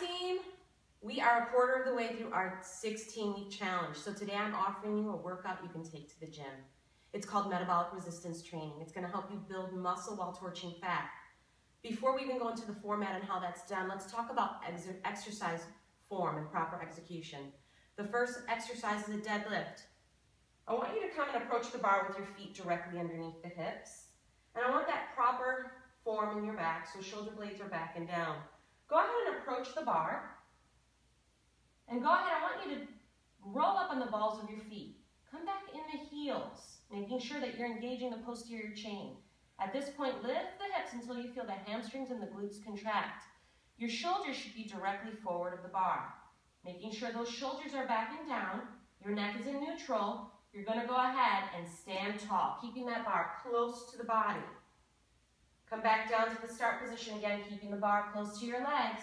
team, we are a quarter of the way through our 16-week challenge. So today I'm offering you a workout you can take to the gym. It's called metabolic resistance training. It's going to help you build muscle while torching fat. Before we even go into the format and how that's done, let's talk about exercise form and proper execution. The first exercise is a deadlift. I want you to come and approach the bar with your feet directly underneath the hips. And I want that proper form in your back, so shoulder blades are back and down. Go ahead and approach the bar. And go ahead, I want you to roll up on the balls of your feet. Come back in the heels, making sure that you're engaging the posterior chain. At this point, lift the hips until you feel the hamstrings and the glutes contract. Your shoulders should be directly forward of the bar. Making sure those shoulders are back and down, your neck is in neutral. You're going to go ahead and stand tall, keeping that bar close to the body. Come back down to the start position again, keeping the bar close to your legs.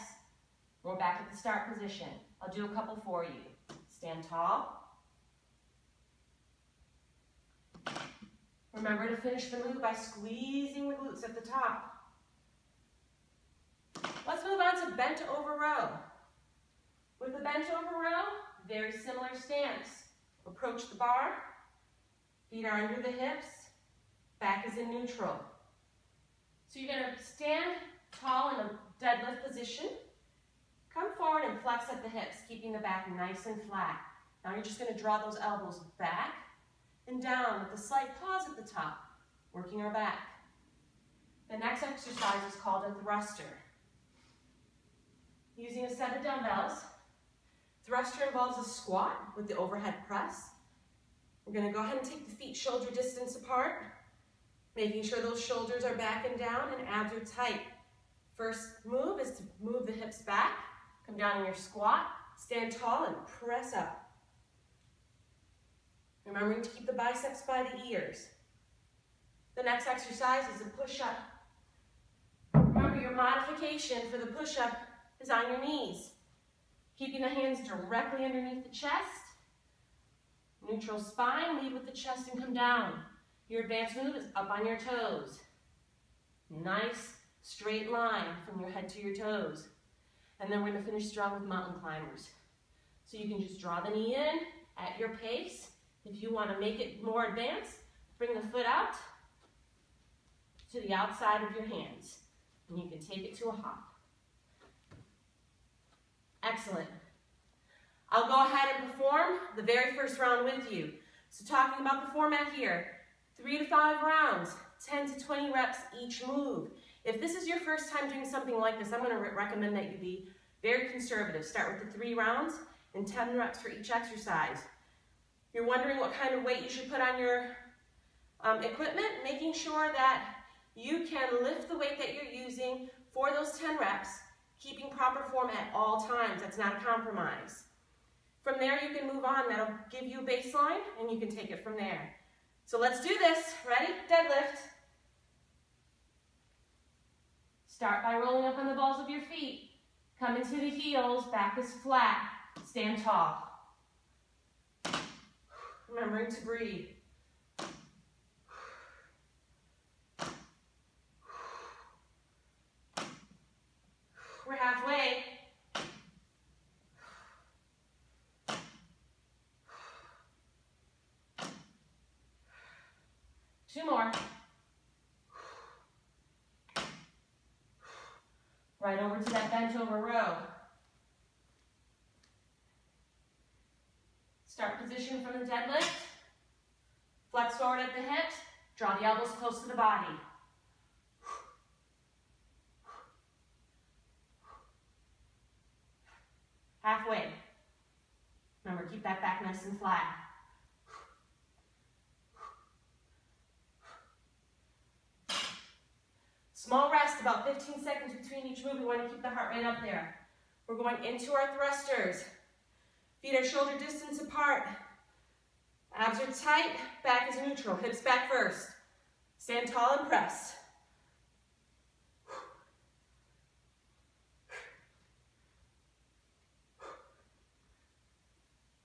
We're back at the start position. I'll do a couple for you. Stand tall. Remember to finish the move by squeezing the glutes at the top. Let's move on to bent over row. With the bent over row, very similar stance. Approach the bar, feet are under the hips, back is in neutral. So you're going to stand tall in a deadlift position. Come forward and flex at the hips, keeping the back nice and flat. Now you're just going to draw those elbows back and down with a slight pause at the top, working our back. The next exercise is called a thruster. Using a set of dumbbells, thruster involves a squat with the overhead press. We're going to go ahead and take the feet shoulder distance apart, making sure those shoulders are back and down and abs are tight. First move is to move the hips back, come down in your squat, stand tall and press up. Remembering to keep the biceps by the ears. The next exercise is a push-up. Remember, your modification for the push-up is on your knees. Keeping the hands directly underneath the chest. Neutral spine, lead with the chest and come down. Your advanced move is up on your toes. Nice straight line from your head to your toes. And then we're going to finish strong with mountain climbers. So you can just draw the knee in at your pace. If you want to make it more advanced, bring the foot out to the outside of your hands. And you can take it to a hop. Excellent. I'll go ahead and perform the very first round with you. So talking about the format here, 3 to 5 rounds, 10 to 20 reps each move. If this is your first time doing something like this, I'm going to recommend that you be very conservative. Start with the 3 rounds and 10 reps for each exercise. You're wondering what kind of weight you should put on your equipment, making sure that you can lift the weight that you're using for those 10 reps, keeping proper form at all times. That's not a compromise. From there, you can move on. That'll give you a baseline, and you can take it from there. So let's do this. Ready? Deadlift. Start by rolling up on the balls of your feet. Come into the heels. Back is flat. Stand tall. Remembering to breathe. We're halfway. Two more. Right over to that bent over row. Start position from the deadlift. Flex forward at the hips. Draw the elbows close to the body. Halfway. Remember, keep that back nice and flat. Small rest, about 15 seconds between each move. We want to keep the heart rate up there. We're going into our thrusters. Feet are shoulder distance apart. Abs are tight, back is neutral. Hips back first. Stand tall and press.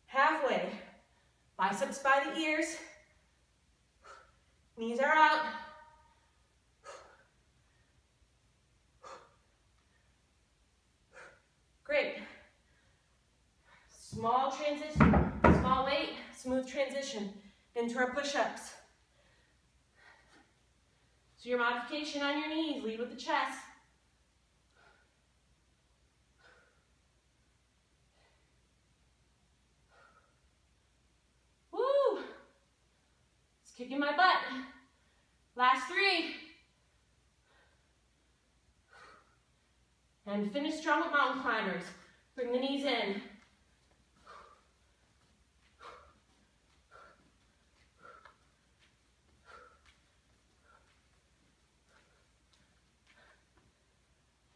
Halfway. Biceps by the ears. Knees are out. Great. Small transition, small weight, smooth transition into our push-ups. So your modification on your knees, lead with the chest. Woo! It's kicking my butt. Last 3. And finish strong with mountain climbers. Bring the knees in.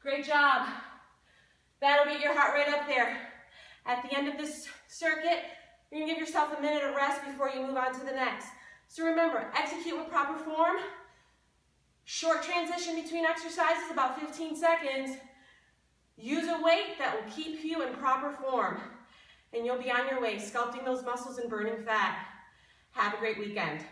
Great job. That'll get your heart rate up there. At the end of this circuit, you're gonna give yourself a minute of rest before you move on to the next. So remember, execute with proper form. Short transition between exercises, about 15 seconds. Use a weight that will keep you in proper form. And you'll be on your way, sculpting those muscles and burning fat. Have a great weekend.